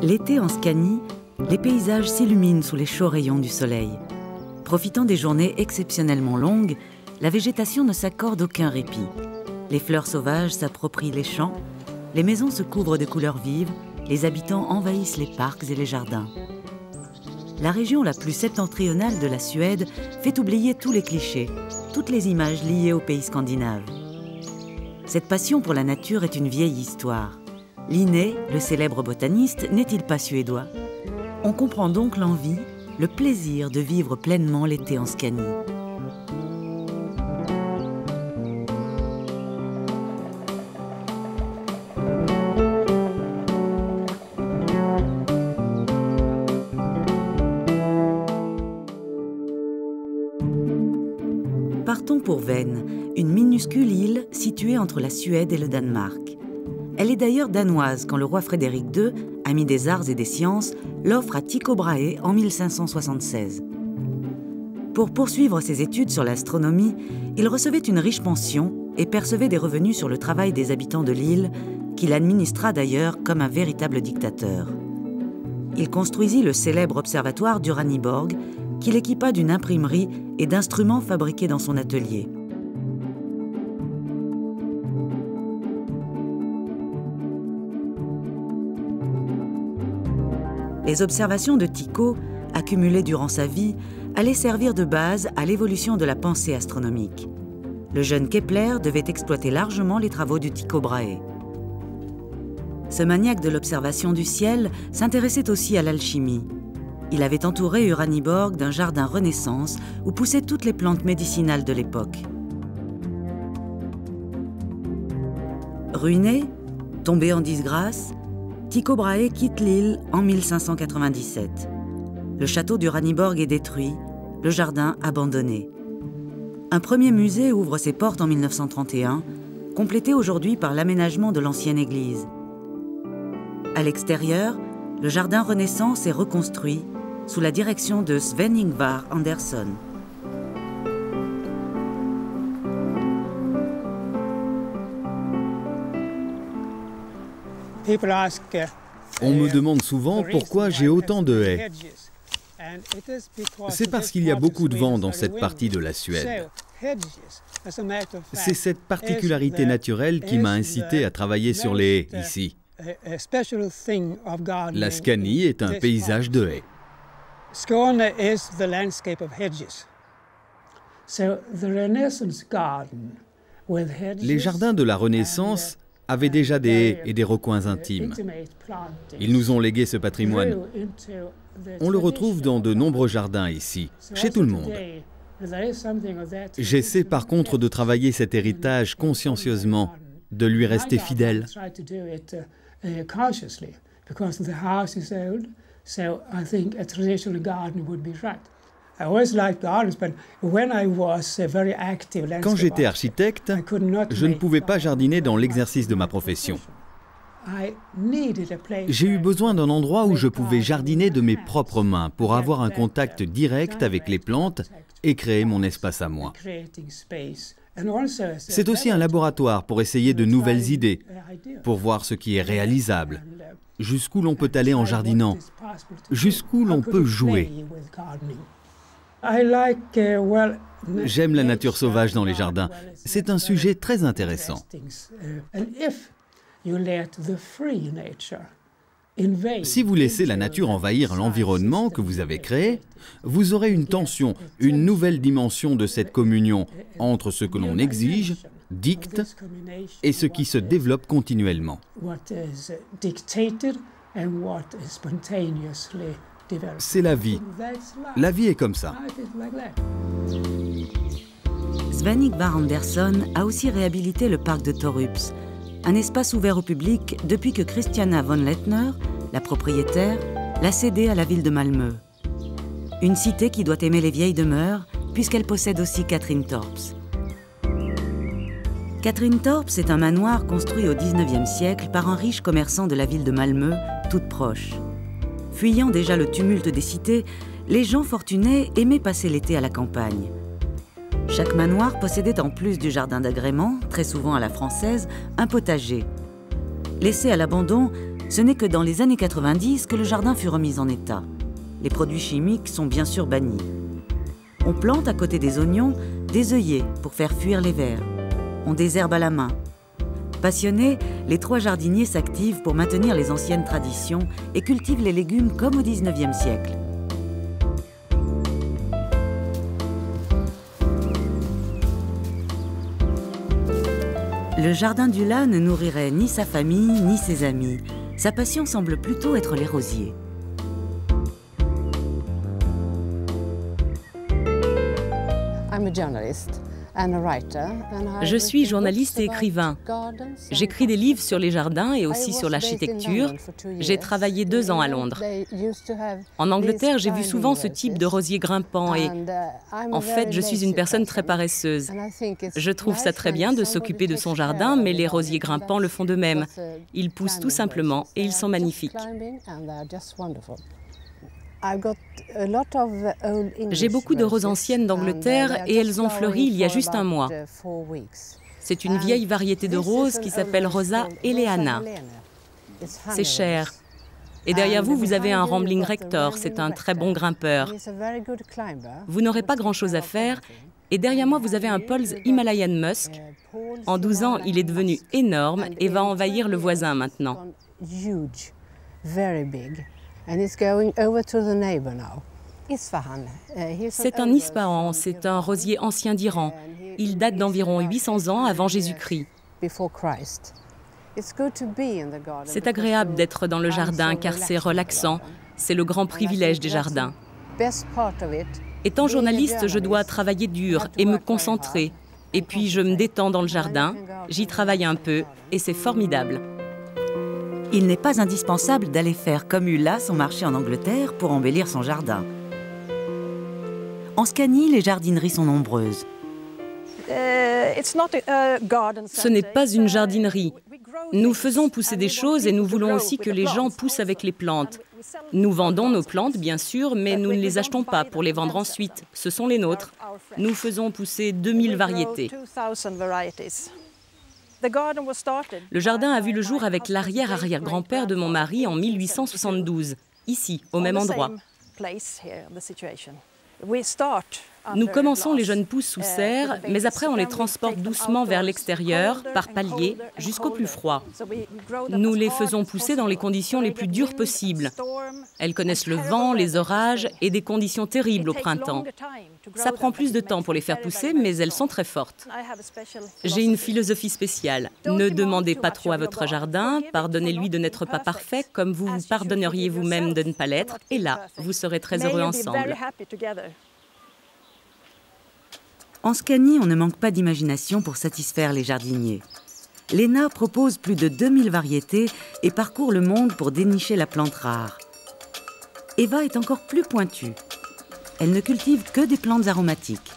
L'été en Scanie, les paysages s'illuminent sous les chauds rayons du soleil. Profitant des journées exceptionnellement longues, la végétation ne s'accorde aucun répit. Les fleurs sauvages s'approprient les champs, les maisons se couvrent de couleurs vives, les habitants envahissent les parcs et les jardins. La région la plus septentrionale de la Suède fait oublier tous les clichés, toutes les images liées au pays scandinave. Cette passion pour la nature est une vieille histoire. Linné, le célèbre botaniste, n'est-il pas suédois? On comprend donc l'envie, le plaisir de vivre pleinement l'été en Scanie. Partons pour Ven, une minuscule île située entre la Suède et le Danemark. Elle est d'ailleurs danoise quand le roi Frédéric II, ami des arts et des sciences, l'offre à Tycho Brahe en 1576. Pour poursuivre ses études sur l'astronomie, il recevait une riche pension et percevait des revenus sur le travail des habitants de l'île, qu'il administra d'ailleurs comme un véritable dictateur. Il construisit le célèbre observatoire d'Uraniborg, qu'il équipa d'une imprimerie et d'instruments fabriqués dans son atelier. Les observations de Tycho, accumulées durant sa vie, allaient servir de base à l'évolution de la pensée astronomique. Le jeune Kepler devait exploiter largement les travaux de Tycho Brahe. Ce maniaque de l'observation du ciel s'intéressait aussi à l'alchimie. Il avait entouré Uraniborg d'un jardin Renaissance où poussaient toutes les plantes médicinales de l'époque. Ruiné, tombé en disgrâce, Tycho Brahe quitte l'île en 1597. Le château d'Uraniborg est détruit, le jardin abandonné. Un premier musée ouvre ses portes en 1931, complété aujourd'hui par l'aménagement de l'ancienne église. À l'extérieur, le jardin Renaissance est reconstruit sous la direction de Sven-Ingvar Andersson. On me demande souvent pourquoi j'ai autant de haies. C'est parce qu'il y a beaucoup de vent dans cette partie de la Suède. C'est cette particularité naturelle qui m'a incité à travailler sur les haies ici. La Scanie est un paysage de haies. Les jardins de la Renaissance avaient déjà des haies et des recoins intimes. Ils nous ont légué ce patrimoine. On le retrouve dans de nombreux jardins ici, chez tout le monde. J'essaie par contre de travailler cet héritage consciencieusement, de lui rester fidèle. Quand j'étais architecte, je ne pouvais pas jardiner dans l'exercice de ma profession. J'ai eu besoin d'un endroit où je pouvais jardiner de mes propres mains pour avoir un contact direct avec les plantes et créer mon espace à moi. C'est aussi un laboratoire pour essayer de nouvelles idées, pour voir ce qui est réalisable, jusqu'où l'on peut aller en jardinant, jusqu'où l'on peut jouer. J'aime la nature sauvage dans les jardins. C'est un sujet très intéressant. Si vous laissez la nature envahir l'environnement que vous avez créé, vous aurez une tension, une nouvelle dimension de cette communion entre ce que l'on exige, dicte, et ce qui se développe continuellement. C'est la vie. La vie est comme ça. Sven-Ingvar Andersson a aussi réhabilité le parc de Torups, un espace ouvert au public depuis que Christiana von Lettner, la propriétaire, l'a cédé à la ville de Malmö. Une cité qui doit aimer les vieilles demeures, puisqu'elle possède aussi Katrinetorps. Katrinetorps est un manoir construit au XIXe siècle par un riche commerçant de la ville de Malmö, toute proche. Fuyant déjà le tumulte des cités, les gens fortunés aimaient passer l'été à la campagne. Chaque manoir possédait en plus du jardin d'agrément, très souvent à la française, un potager. Laissé à l'abandon, Ce n'est que dans les années 90 que le jardin fut remis en état. Les produits chimiques sont bien sûr bannis. On plante à côté des oignons des œillets pour faire fuir les vers. On désherbe à la main. Passionnés, les 3 jardiniers s'activent pour maintenir les anciennes traditions et cultivent les légumes comme au XIXe siècle. Le jardin du Las ne nourrirait ni sa famille ni ses amis. Sa passion semble plutôt être les rosiers. Je suis journaliste et écrivain. J'écris des livres sur les jardins et aussi sur l'architecture. J'ai travaillé 2 ans à Londres. En Angleterre, j'ai vu souvent ce type de rosier grimpant et en fait, je suis une personne très paresseuse. Je trouve ça très bien de s'occuper de son jardin, mais les rosiers grimpants le font de même. Ils poussent tout simplement et ils sont magnifiques. J'ai beaucoup de roses anciennes d'Angleterre et elles ont fleuri il y a juste un mois. C'est une vieille variété de roses qui s'appelle Rosa eleana. C'est cher. Et derrière vous, vous avez un Rambling Rector, c'est un très bon grimpeur. Vous n'aurez pas grand-chose à faire. Et derrière moi, vous avez un Paul's Himalayan Musk. En 12 ans, il est devenu énorme et va envahir le voisin maintenant. C'est un Ispahan, c'est un rosier ancien d'Iran. Il date d'environ 800 ans avant Jésus-Christ. C'est agréable d'être dans le jardin car c'est relaxant. C'est le grand privilège des jardins. Étant journaliste, je dois travailler dur et me concentrer. Et puis je me détends dans le jardin, j'y travaille un peu et c'est formidable. Il n'est pas indispensable d'aller faire comme Ulla son marché en Angleterre pour embellir son jardin. En Scanie, les jardineries sont nombreuses. Ce n'est pas une jardinerie. Nous faisons pousser des choses et nous voulons aussi que les gens poussent avec les plantes. Nous vendons nos plantes, bien sûr, mais nous ne les achetons pas pour les vendre ensuite. Ce sont les nôtres. Nous faisons pousser 2000 variétés. Le jardin a vu le jour avec l'arrière-arrière-grand-père de mon mari en 1872, ici, au même endroit. Nous commençons les jeunes pousses sous serre, mais après on les transporte doucement vers l'extérieur, par paliers, jusqu'au plus froid. Nous les faisons pousser dans les conditions les plus dures possibles. Elles connaissent le vent, les orages et des conditions terribles au printemps. Ça prend plus de temps pour les faire pousser, mais elles sont très fortes. J'ai une philosophie spéciale. Ne demandez pas trop à votre jardin, pardonnez-lui de n'être pas parfait, comme vous vous pardonneriez vous-même de ne pas l'être, et là, vous serez très heureux ensemble. En Scanie, on ne manque pas d'imagination pour satisfaire les jardiniers. Lena propose plus de 2000 variétés et parcourt le monde pour dénicher la plante rare. Eva est encore plus pointue. Elle ne cultive que des plantes aromatiques.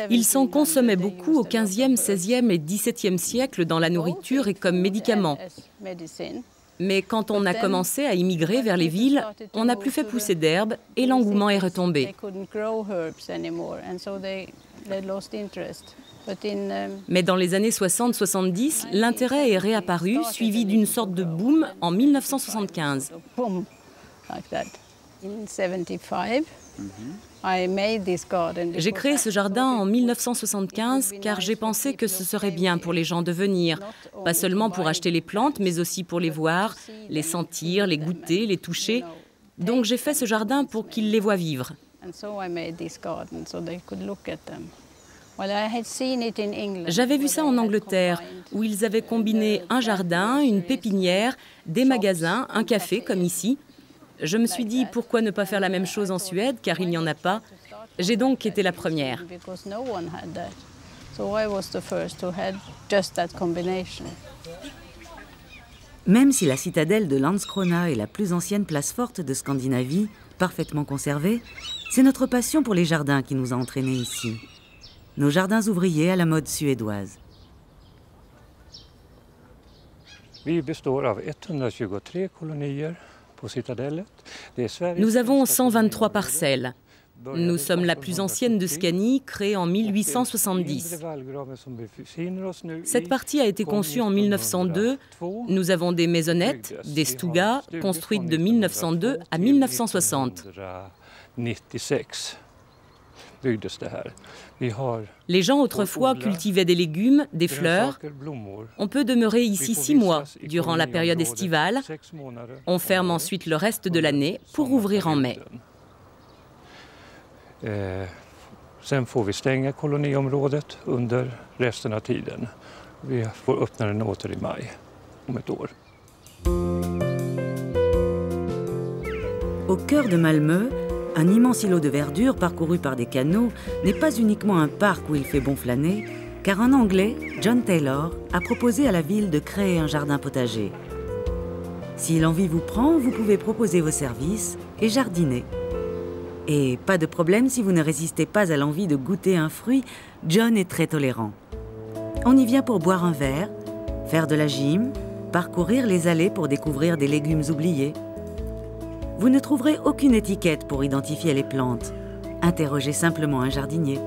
Ils s'en consommaient beaucoup au XVe, XVIe et XVIIe siècle dans la nourriture et comme médicaments. Mais quand on a commencé à immigrer vers les villes, on n'a plus fait pousser d'herbes et l'engouement est retombé. Mais dans les années 60-70, l'intérêt est réapparu, suivi d'une sorte de boom en 1975. J'ai créé ce jardin en 1975 car j'ai pensé que ce serait bien pour les gens de venir, pas seulement pour acheter les plantes, mais aussi pour les voir, les sentir, les goûter, les toucher. Donc j'ai fait ce jardin pour qu'ils les voient vivre. J'avais vu ça en Angleterre, où ils avaient combiné un jardin, une pépinière, des magasins, un café comme ici. Je me suis dit, pourquoi ne pas faire la même chose en Suède, car il n'y en a pas. J'ai donc été la première. Même si la citadelle de Landskrona est la plus ancienne place forte de Scandinavie, parfaitement conservée, c'est notre passion pour les jardins qui nous a entraînés ici. Nos jardins ouvriers à la mode suédoise. Nous avons 123 parcelles. Nous sommes la plus ancienne de Scanie, créée en 1870. Cette partie a été conçue en 1902. Nous avons des maisonnettes, des stugas, construites de 1902 à 1960. Les gens autrefois cultivaient des légumes, des fleurs. On peut demeurer ici 6 mois durant la période estivale. On ferme ensuite le reste de l'année pour ouvrir en mai. Sen får vi stänga koloniområdet under resten av tiden. Vi får öppna den åter i maj om ett år. Au cœur de Malmö, un immense îlot de verdure parcouru par des canaux n'est pas uniquement un parc où il fait bon flâner, car un Anglais, John Taylor, a proposé à la ville de créer un jardin potager. Si l'envie vous prend, vous pouvez proposer vos services et jardiner. Et pas de problème si vous ne résistez pas à l'envie de goûter un fruit, John est très tolérant. On y vient pour boire un verre, faire de la gym, parcourir les allées pour découvrir des légumes oubliés. Vous ne trouverez aucune étiquette pour identifier les plantes. Interrogez simplement un jardinier.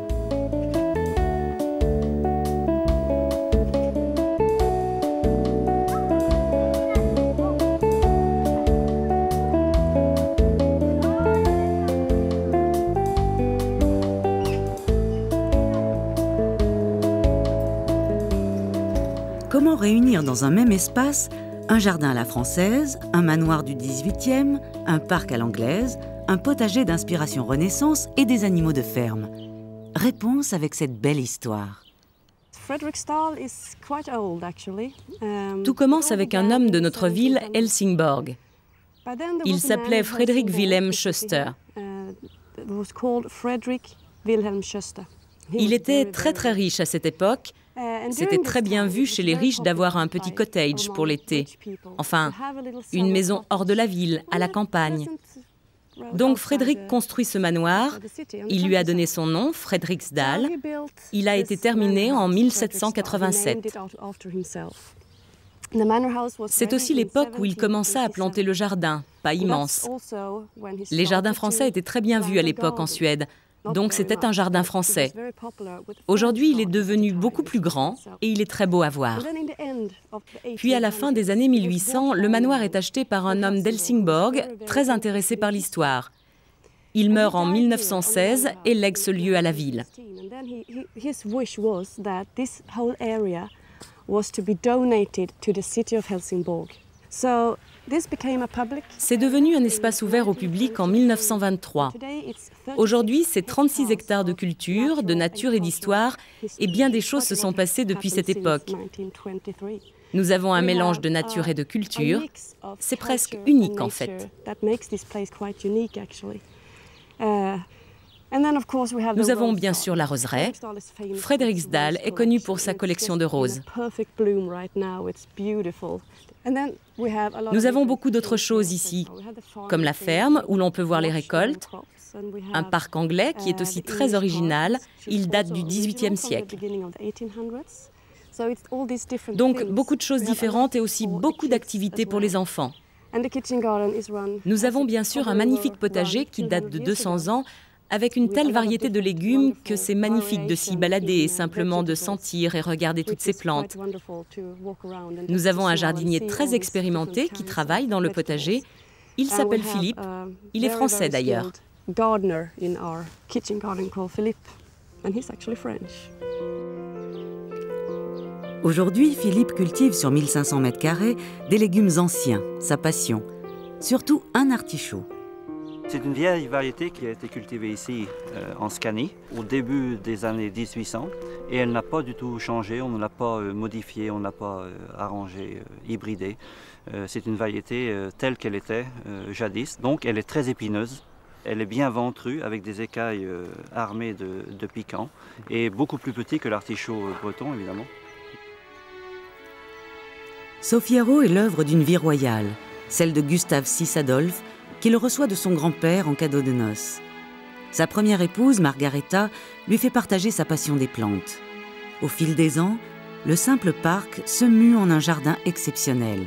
Comment réunir dans un même espace un jardin à la française, un manoir du XVIIIe, un parc à l'anglaise, un potager d'inspiration Renaissance et des animaux de ferme? Réponse avec cette belle histoire. Tout commence avec un homme de notre ville, Helsingborg. Il s'appelait Fredrik Wilhelm Schuster. Il était très très riche à cette époque. C'était très bien vu chez les riches d'avoir un petit cottage pour l'été. Enfin, une maison hors de la ville, à la campagne. Donc Fredrik construit ce manoir. Il lui a donné son nom, Fredriksdal. Il a été terminé en 1787. C'est aussi l'époque où il commença à planter le jardin, pas immense. Les jardins français étaient très bien vus à l'époque en Suède. Donc c'était un jardin français. Aujourd'hui, il est devenu beaucoup plus grand et il est très beau à voir. Puis à la fin des années 1800, le manoir est acheté par un homme d'Helsingborg, très intéressé par l'histoire. Il meurt en 1916 et lègue ce lieu à la ville. C'est devenu un espace ouvert au public en 1923. Aujourd'hui, c'est 36 hectares de culture, de nature et d'histoire, et bien des choses se sont passées depuis cette époque. Nous avons un mélange de nature et de culture. C'est presque unique en fait. Nous avons bien sûr la roseraie. Fredriksdal est connu pour sa collection de roses. Nous avons beaucoup d'autres choses ici, comme la ferme où l'on peut voir les récoltes, un parc anglais qui est aussi très original, il date du XVIIIe siècle. Donc beaucoup de choses différentes et aussi beaucoup d'activités pour les enfants. Nous avons bien sûr un magnifique potager qui date de 200 ans, avec une telle variété de légumes que c'est magnifique de s'y balader et simplement de sentir et regarder toutes ces plantes. Nous avons un jardinier très expérimenté qui travaille dans le potager. Il s'appelle Philippe. Il est français d'ailleurs. Aujourd'hui, Philippe cultive sur 1500 m² des légumes anciens, sa passion. Surtout un artichaut. C'est une vieille variété qui a été cultivée ici en Scanie au début des années 1800 et elle n'a pas du tout changé, on ne l'a pas modifiée, on ne l'a pas arrangée, hybridée. C'est une variété telle qu'elle était jadis, donc elle est très épineuse. Elle est bien ventrue avec des écailles armées de piquants et beaucoup plus petit que l'artichaut breton évidemment. Sofiero est l'œuvre d'une vie royale, celle de Gustave VI Adolphe, qui le reçoit de son grand-père en cadeau de noces. Sa première épouse, Margareta, lui fait partager sa passion des plantes. Au fil des ans, le simple parc se mue en un jardin exceptionnel.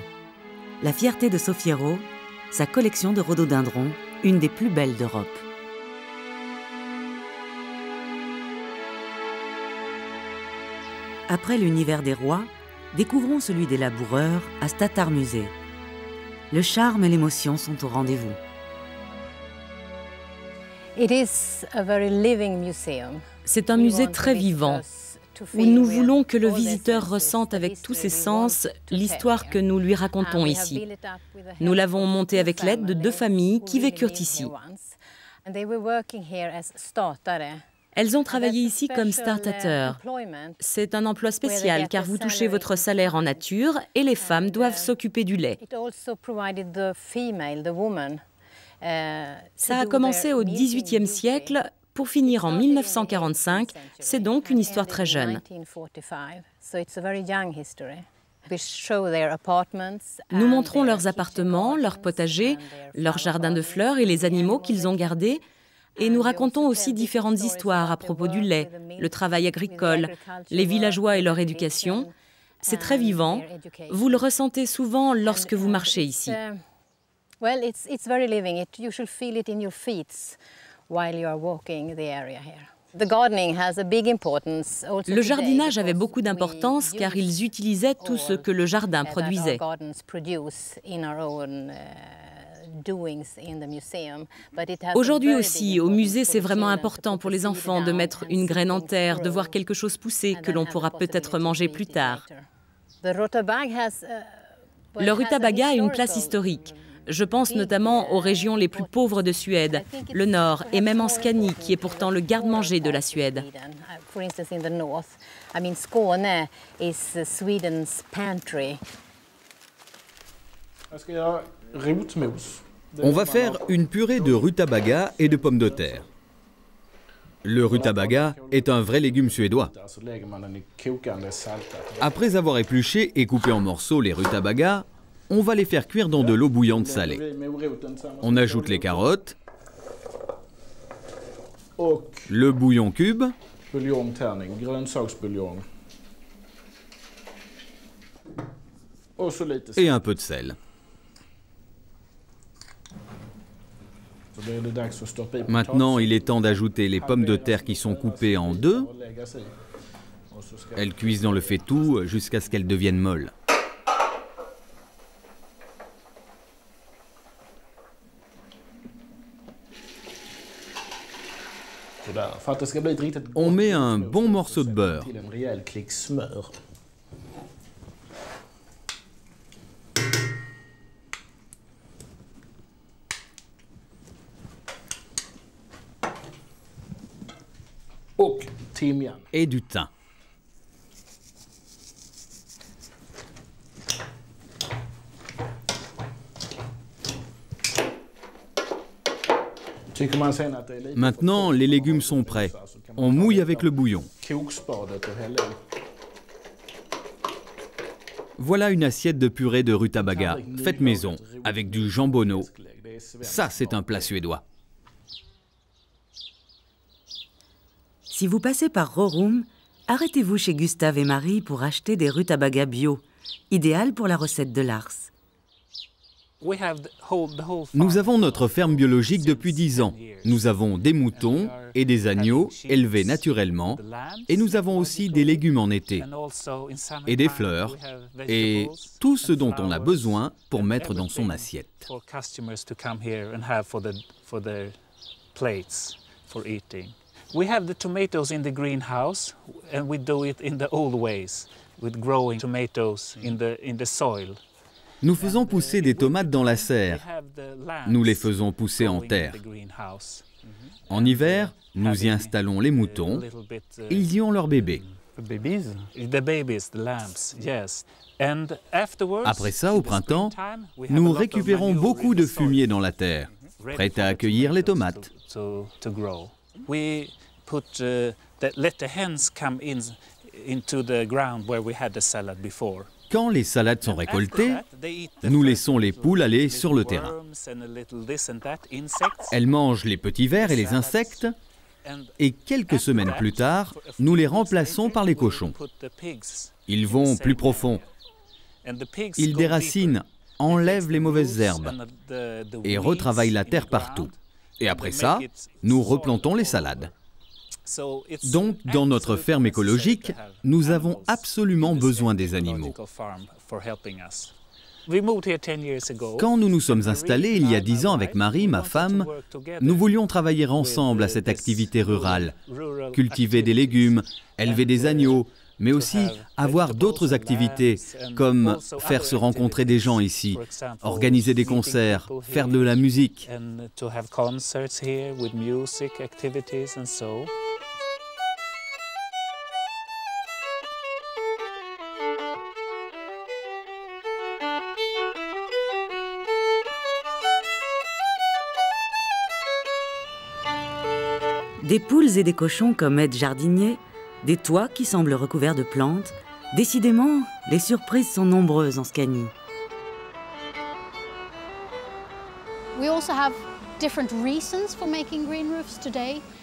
La fierté de Sofiero, sa collection de rhododendrons, une des plus belles d'Europe. Après l'univers des rois, découvrons celui des laboureurs à Stadtart-Musée. Le charme et l'émotion sont au rendez-vous. C'est un musée très vivant, où nous voulons que le visiteur ressente avec tous ses sens l'histoire que nous lui racontons ici. Nous l'avons monté avec l'aide de 2 familles qui vécurent ici. Elles ont travaillé ici comme startateurs. C'est un emploi spécial car vous touchez votre salaire en nature et les femmes doivent s'occuper du lait. Ça a commencé au XVIIIe siècle pour finir en 1945. C'est donc une histoire très jeune. Nous montrons leurs appartements, leurs potagers, leurs jardins de fleurs et les animaux qu'ils ont gardés. Et nous racontons aussi différentes histoires à propos du lait, le travail agricole, les villageois et leur éducation. C'est très vivant. Vous le ressentez souvent lorsque vous marchez ici. Le jardinage avait beaucoup d'importance car ils utilisaient tout ce que le jardin produisait. Aujourd'hui aussi, au musée, c'est vraiment important pour les enfants de mettre une graine en terre, de voir quelque chose pousser que l'on pourra peut-être manger plus tard. Le rutabaga a une place historique. Je pense notamment aux régions les plus pauvres de Suède, le Nord et même en Scanie, qui est pourtant le garde-manger de la Suède. On va faire une purée de rutabaga et de pommes de terre. Le rutabaga est un vrai légume suédois. Après avoir épluché et coupé en morceaux les rutabagas, on va les faire cuire dans de l'eau bouillante salée. On ajoute les carottes, le bouillon cube et un peu de sel. Maintenant, il est temps d'ajouter les pommes de terre qui sont coupées en 2. Elles cuisent dans le faitout jusqu'à ce qu'elles deviennent molles. On met un bon morceau de beurre. Et du thym. Maintenant, les légumes sont prêts. On mouille avec le bouillon. Voilà une assiette de purée de rutabaga, faite maison, avec du jambonneau. Ça, c'est un plat suédois. Si vous passez par Rorum, arrêtez-vous chez Gustave et Marie pour acheter des rutabagas bio, idéal pour la recette de Lars. Nous avons notre ferme biologique depuis 10 ans. Nous avons des moutons et des agneaux élevés naturellement. Et nous avons aussi des légumes en été, et des fleurs, et tout ce dont on a besoin pour mettre dans son assiette. We have the tomatoes in the greenhouse, and we do it in the old ways, with growing tomatoes in the soil. Nous faisons pousser des tomates dans la serre. Nous les faisons pousser en terre. En hiver, nous y installons les moutons et ils y ont leurs bébés. Après ça, au printemps, nous récupérons beaucoup de fumier dans la terre, prêt à accueillir les tomates. Quand les salades sont récoltées, nous laissons les poules aller sur le terrain. Elles mangent les petits vers et les insectes, et quelques semaines plus tard, nous les remplaçons par les cochons. Ils vont plus profond. Ils déracinent, enlèvent les mauvaises herbes et retravaillent la terre partout. Et après ça, nous replantons les salades. Donc, dans notre ferme écologique, nous avons absolument besoin des animaux. Quand nous nous sommes installés il y a 10 ans avec Marie, ma femme, nous voulions travailler ensemble à cette activité rurale, cultiver des légumes, élever des agneaux, mais aussi avoir d'autres activités, comme faire se rencontrer des gens ici, organiser des concerts, faire de la musique. Des poules et des cochons comme aide-jardinier, des toits qui semblent recouverts de plantes. Décidément, les surprises sont nombreuses en Scanie.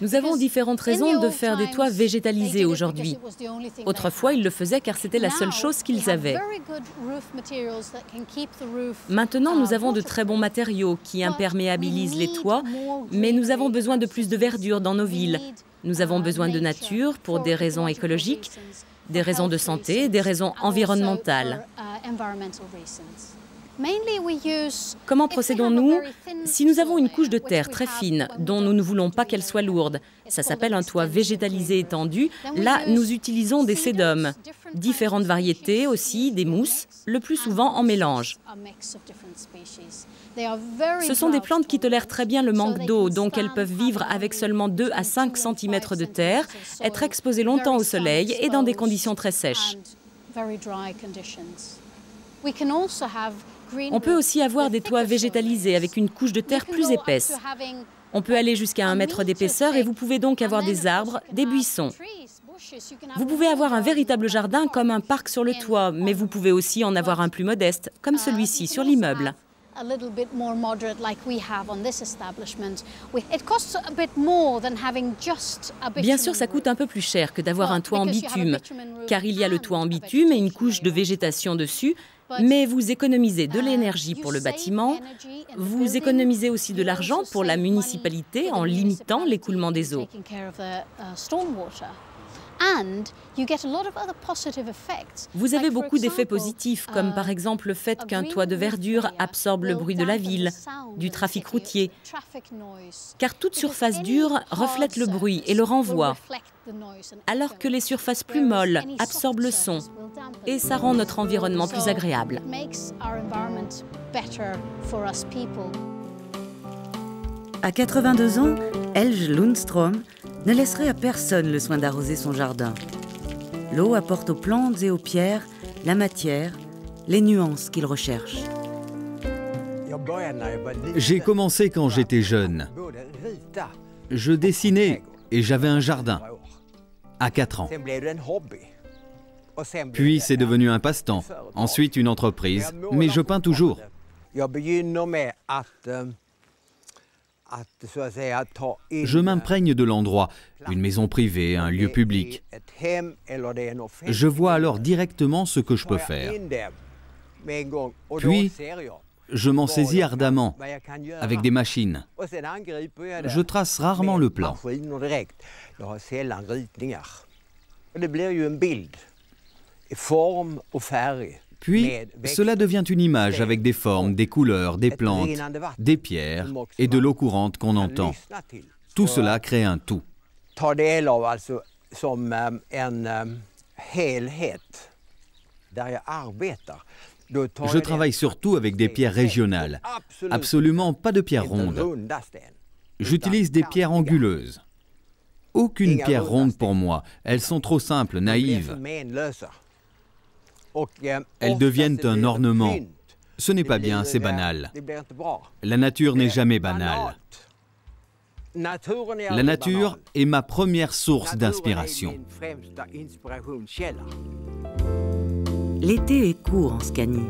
Nous avons différentes raisons de faire des toits végétalisés aujourd'hui. Autrefois, ils le faisaient car c'était la seule chose qu'ils avaient. Maintenant, nous avons de très bons matériaux qui imperméabilisent les toits, mais nous avons besoin de plus de verdure dans nos villes. Nous avons besoin de nature pour des raisons écologiques, des raisons de santé, des raisons environnementales. Comment procédons-nous? Si nous avons une couche de terre très fine, dont nous ne voulons pas qu'elle soit lourde, ça s'appelle un toit végétalisé étendu, là nous utilisons des sédums, différentes variétés aussi, des mousses, le plus souvent en mélange. Ce sont des plantes qui tolèrent très bien le manque d'eau, donc elles peuvent vivre avec seulement 2 à 5 cm de terre, être exposées longtemps au soleil et dans des conditions très sèches. On peut aussi avoir des toits végétalisés avec une couche de terre plus épaisse. On peut aller jusqu'à 1 mètre d'épaisseur et vous pouvez donc avoir des arbres, des buissons. Vous pouvez avoir un véritable jardin comme un parc sur le toit, mais vous pouvez aussi en avoir un plus modeste, comme celui-ci sur l'immeuble. Bien sûr, ça coûte un peu plus cher que d'avoir un toit en bitume, car il y a le toit en bitume et une couche de végétation dessus, mais vous économisez de l'énergie pour le bâtiment, vous économisez aussi de l'argent pour la municipalité en limitant l'écoulement des eaux. Vous avez beaucoup d'effets positifs, comme par exemple le fait qu'un toit de verdure absorbe le bruit de la ville, du trafic routier, car toute surface dure reflète le bruit et le renvoie, alors que les surfaces plus molles absorbent le son, et ça rend notre environnement plus agréable. À 82 ans, Helge Lundström ne laisserait à personne le soin d'arroser son jardin. L'eau apporte aux plantes et aux pierres la matière, les nuances qu'il recherche. J'ai commencé quand j'étais jeune. Je dessinais et j'avais un jardin, à 4 ans. Puis c'est devenu un passe-temps, ensuite une entreprise, mais je peins toujours. Je m'imprègne de l'endroit, une maison privée, un lieu public. Je vois alors directement ce que je peux faire. Puis, je m'en saisis ardemment, avec des machines. Je trace rarement le plan. Puis, cela devient une image avec des formes, des couleurs, des plantes, des pierres et de l'eau courante qu'on entend. Tout cela crée un tout. Je travaille surtout avec des pierres régionales, absolument pas de pierres rondes. J'utilise des pierres anguleuses. Aucune pierre ronde pour moi, elles sont trop simples, naïves. Elles deviennent un ornement. Ce n'est pas bien, c'est banal. La nature n'est jamais banale. La nature est ma première source d'inspiration. L'été est court en Scanie,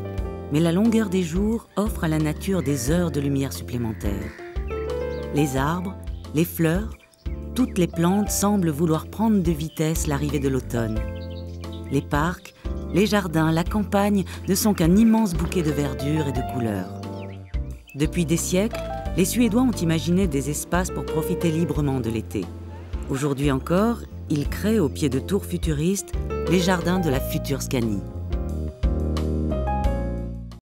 mais la longueur des jours offre à la nature des heures de lumière supplémentaires. Les arbres, les fleurs, toutes les plantes semblent vouloir prendre de vitesse l'arrivée de l'automne. Les parcs, les jardins, la campagne ne sont qu'un immense bouquet de verdure et de couleurs. Depuis des siècles, les Suédois ont imaginé des espaces pour profiter librement de l'été. Aujourd'hui encore, il crée au pied de tours futuristes les jardins de la future Scanie.